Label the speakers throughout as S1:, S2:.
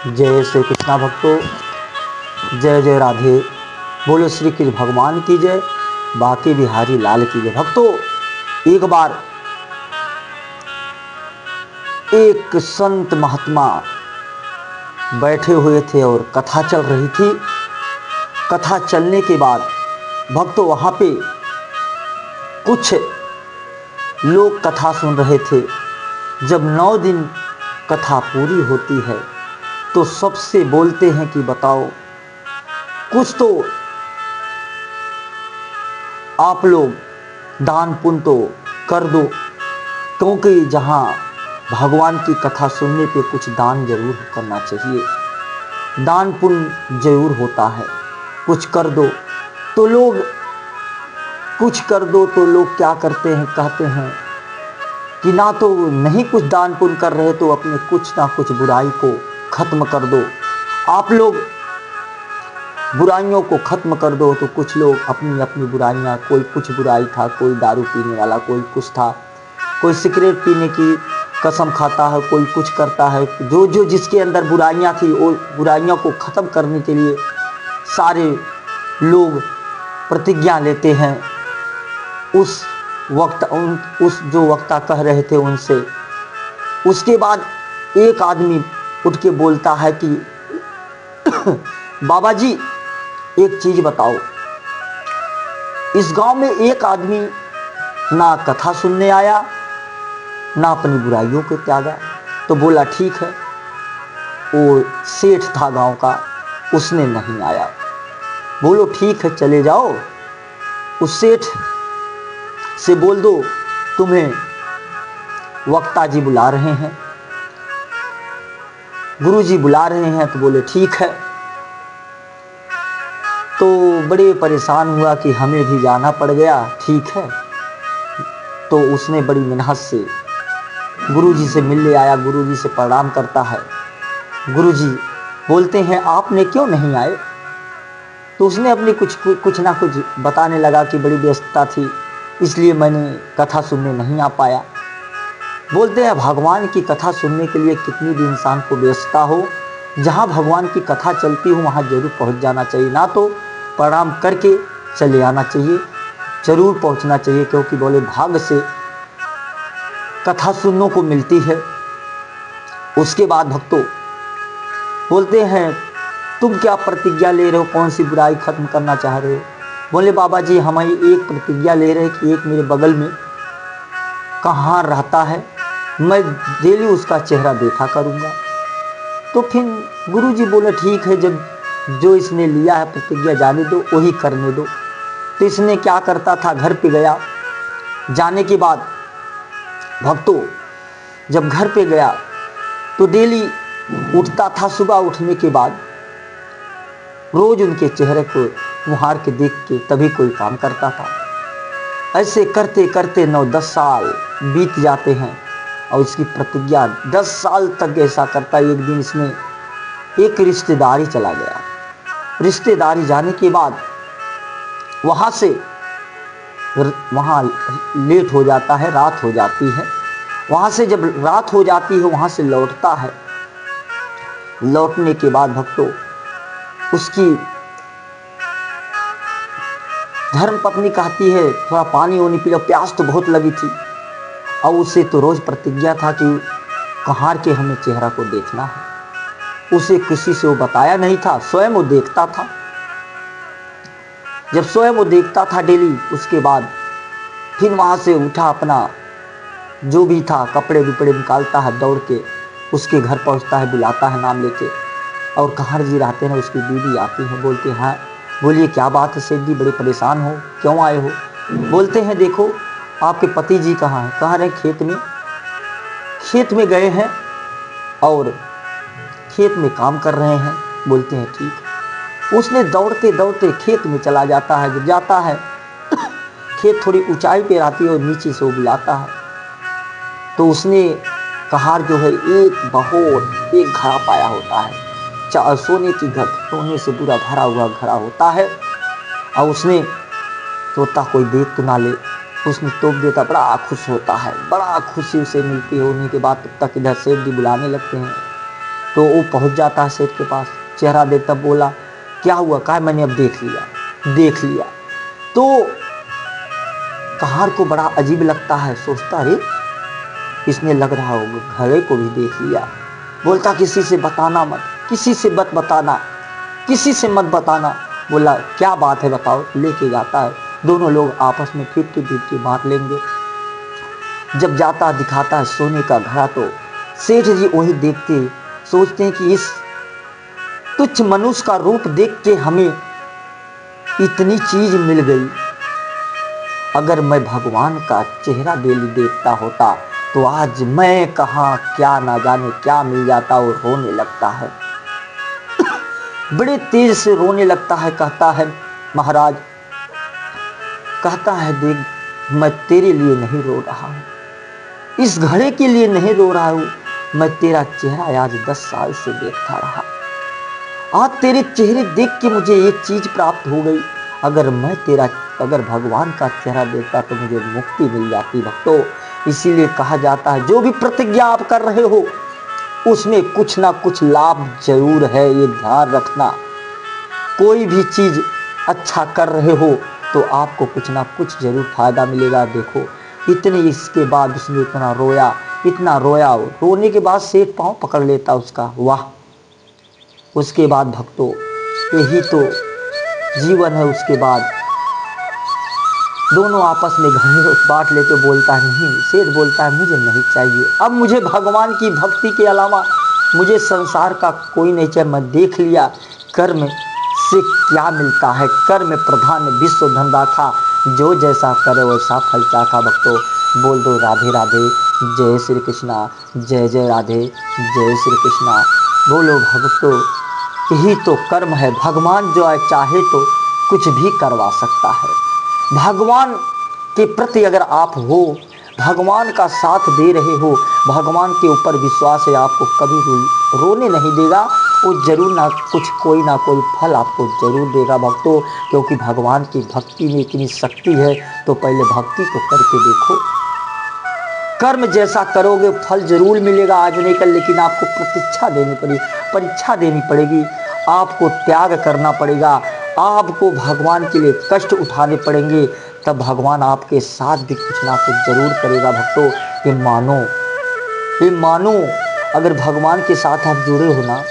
S1: जय श्री कृष्णा भक्तों, जय जय राधे। बोलो श्री कृष्ण भगवान की जय, बाकी बिहारी लाल की जय। भक्तों, एक बार एक संत महात्मा बैठे हुए थे और कथा चल रही थी। कथा चलने के बाद भक्तों वहाँ पे कुछ लोग कथा सुन रहे थे। जब 9 दिन कथा पूरी होती है तो सबसे बोलते हैं कि बताओ कुछ तो आप लोग दान पुण्य तो कर दो, क्योंकि जहाँ भगवान की कथा सुनने पे कुछ दान जरूर करना चाहिए। दान पुण्य जरूर होता है, कुछ कर दो। तो लोग कुछ कर दो तो लोग क्या करते हैं, कहते हैं कि ना तो नहीं कुछ दान पुण्य कर रहे तो अपने कुछ ना कुछ बुराई को खत्म कर दो। आप लोग बुराइयों को खत्म कर दो। तो कुछ लोग अपनी अपनी बुराइयां, कोई कुछ बुराई था, कोई दारू पीने वाला, कोई कुछ था, कोई सिगरेट पीने की कसम खाता है, कोई कुछ करता है। जो जो जिसके अंदर बुराइयां थी वो बुराइयों को खत्म करने के लिए सारे लोग प्रतिज्ञा लेते हैं। उस जो वक्ता कह रहे थे उनसे। उसके बाद एक आदमी उठ के बोलता है कि बाबा जी एक चीज बताओ, इस गांव में एक आदमी ना कथा सुनने आया ना अपनी बुराइयों को त्यागा। तो बोला ठीक है। वो सेठ था गांव का, उसने नहीं आया। बोलो ठीक है, चले जाओ, उस सेठ से बोल दो तुम्हें वक्ता जी बुला रहे हैं, गुरु जी बुला रहे हैं। तो बोले ठीक है। तो बड़े परेशान हुआ कि हमें भी जाना पड़ गया। ठीक है। तो उसने बड़ी मेहनत से गुरु जी से मिलने आया, गुरु जी से प्रणाम करता है। गुरु जी बोलते हैं आपने क्यों नहीं आए? तो उसने अपनी कुछ ना कुछ बताने लगा कि बड़ी व्यस्तता थी, इसलिए मैंने कथा सुनने नहीं आ पाया। बोलते हैं भगवान की कथा सुनने के लिए कितनी भी इंसान को व्यस्तता हो, जहाँ भगवान की कथा चलती हो वहाँ जरूर पहुँच जाना चाहिए। ना तो प्रणाम करके चले आना चाहिए, जरूर पहुँचना चाहिए, क्योंकि बोले भाग्य से कथा सुनने को मिलती है। उसके बाद भक्तों बोलते हैं तुम क्या प्रतिज्ञा ले रहे हो, कौन सी बुराई खत्म करना चाह रहे हो? बोले बाबा जी हमारी एक प्रतिज्ञा ले रहे हैं कि एक मेरे बगल में कहाँ रहता है, मैं डेली उसका चेहरा देखा करूँगा। तो फिर गुरुजी बोले ठीक है, जब जो इसने लिया है प्रतिज्ञा जाने दो, वही करने दो। तो इसने क्या करता था, घर पे गया। जाने के बाद भक्तों जब घर पे गया तो डेली उठता था, सुबह उठने के बाद रोज उनके चेहरे को मुहार के देख के तभी कोई काम करता था। ऐसे करते करते 9-10 साल बीत जाते हैं और इसकी प्रतिज्ञा 10 साल तक ऐसा करता। एक दिन इसने एक रिश्तेदारी चला गया। रिश्तेदारी जाने के बाद वहाँ लेट हो जाता है, रात हो जाती है। वहाँ से जब रात हो जाती है वहाँ से लौटता है। लौटने के बाद भक्तों उसकी धर्म पत्नी कहती है थोड़ा पानी वानी पी लो, प्यास तो बहुत लगी थी। और उसे तो रोज प्रतिज्ञा था कि कहार के हमें चेहरा को देखना है। उसे किसी से वो बताया नहीं था, स्वयं वो देखता था। जब स्वयं वो देखता था डेली, उसके बाद फिर वहाँ से उठा, अपना जो भी था कपड़े विपड़े निकालता है, दौड़ के उसके घर पहुँचता है, बुलाता है नाम लेके। और कहार जी रहते हैं, उसकी बीवी आती है, बोलते हैं हाँ बोलिए क्या बात है सेठ जी, बड़े परेशान हो, क्यों आए हो? बोलते हैं देखो आपके पति जी कहाँ हैं? कहाँ रहे? खेत में गए हैं और खेत में काम कर रहे हैं। बोलते हैं ठीक। उसने दौड़ते दौड़ते खेत में चला जाता है। जब जाता है खेत थोड़ी ऊंचाई पे रहती है और नीचे से वो बुलाता है। तो उसने कहार जो है एक घड़ा पाया होता है, सोने की घर, सोने से पूरा भरा हुआ घड़ा होता है। और उसने सोचता कोई देख तो ना ले, उसने तोप देता। बड़ा खुश होता है, बड़ा खुशी उसे मिलती है। होने के बाद तब तक इधर सेठ जी बुलाने लगते हैं तो वो पहुंच जाता है सेठ के पास, चेहरा देखता, बोला क्या हुआ? कहा मैंने अब देख लिया। तो कहार को बड़ा अजीब लगता है, सोचता अरे इसने लग रहा होगा घड़े को भी देख लिया। बोलता किसी से बताना मत, किसी से मत बताना। बोला क्या बात है बताओ। लेके जाता है, दोनों लोग आपस में 50-50 बांट लेंगे। जब जाता दिखाता है सोने का घड़ा, तो सेठ जी वही देखते, सोचते हैं कि इस तुच्छ मनुष्य का रूप देख के हमें इतनी चीज मिल गई, अगर मैं भगवान का चेहरा डेली देखता होता तो आज मैं कहाँ क्या ना जाने क्या मिल जाता। और रोने लगता है, बड़े तेज से रोने लगता है। कहता है महाराज, कहता है देख मैं तेरे लिए नहीं रो रहा हूँ, इस घड़े के लिए नहीं रो रहा हूँ, मैं तेरा चेहरा आज 10 साल से देखता रहा। आज तेरे चेहरे देख के मुझे एक चीज प्राप्त हो गई, अगर भगवान का चेहरा देखता तो मुझे मुक्ति मिल जाती। भक्तों, इसीलिए कहा जाता है जो भी प्रतिज्ञा आप कर रहे हो उसमें कुछ ना कुछ लाभ जरूर है, ये ध्यान रखना। कोई भी चीज अच्छा कर रहे हो तो आपको कुछ ना कुछ जरूर फायदा मिलेगा। देखो इसके बाद उसने इतना रोया, रोने के बाद सेठ पांव पकड़ लेता उसका। वाह! उसके बाद भक्तों यही तो जीवन है। उसके बाद दोनों आपस में घड़े बांट लेते। बोलता है नहीं, सेठ बोलता है मुझे नहीं चाहिए, अब मुझे भगवान की भक्ति के अलावा मुझे संसार का कोई नहीं चाहिए। मैं देख लिया कर्म से क्या मिलता है, कर्म प्रधान विश्व धन राखा, जो जैसा करे वैसा फल चाखा। भक्तों बोल दो राधे राधे, जय श्री कृष्णा, जय जय राधे, जय श्री कृष्णा। बोलो भक्तों, यही तो कर्म है। भगवान जो है चाहे तो कुछ भी करवा सकता है। भगवान के प्रति अगर आप हो, भगवान का साथ दे रहे हो, भगवान के ऊपर विश्वास है, आपको कभी रोने नहीं देगा। वो जरूर कोई ना कोई फल आपको जरूर देगा भक्तों, क्योंकि भगवान की भक्ति में इतनी शक्ति है। तो पहले भक्ति को करके देखो, कर्म जैसा करोगे फल जरूर मिलेगा, आज नहीं कल, लेकिन आपको परीक्षा देनी पड़ेगी, आपको त्याग करना पड़ेगा, आपको भगवान के लिए कष्ट उठाने पड़ेंगे, तब भगवान आपके साथ भी कुछ ना कुछ जरूर करेगा। भक्तों ये मानो अगर भगवान के साथ आप जुड़े हो ना,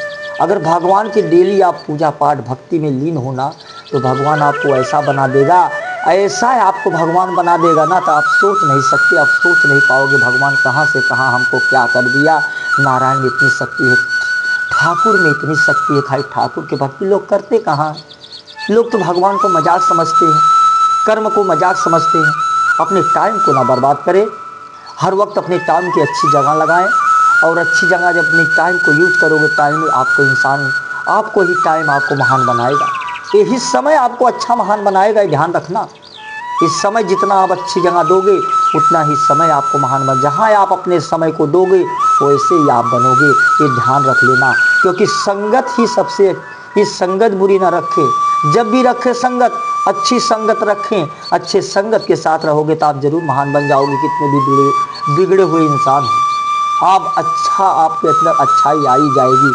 S1: अगर भगवान के डेली आप पूजा पाठ भक्ति में लीन होना, तो भगवान आपको ऐसा बना देगा, ऐसा आपको भगवान बना देगा ना, तो आप सोच नहीं सकते, आप सोच नहीं पाओगे भगवान कहाँ से कहाँ हमको क्या कर दिया। नारायण में इतनी शक्ति है, ठाकुर में इतनी शक्ति है, खाली ठाकुर की भक्ति लोग करते कहाँ। लोग तो भगवान को मजाक समझते हैं, कर्म को मजाक समझते हैं। अपने टाइम को ना बर्बाद करें, हर वक्त अपने टाइम की अच्छी जगह लगाएं, और अच्छी जगह जब अपने टाइम को यूज करोगे, टाइम में आपको ही टाइम आपको महान बनाएगा। यही समय आपको अच्छा महान बनाएगा, ध्यान रखना। इस समय जितना आप अच्छी जगह दोगे उतना ही समय आपको महान बन, जहाँ आप अपने समय को दोगे वैसे ही आप बनोगे, ये ध्यान रख लेना। क्योंकि संगत ही सबसे, इस संगत बुरी ना रखे, जब भी रखे संगत, अच्छी संगत रखें, अच्छे संगत के साथ रहोगे तो आप जरूर महान बन जाओगे। कितने भी बिगड़े हुए इंसान हो, आप अच्छा, आपके अंदर अच्छाई आई जाएगी।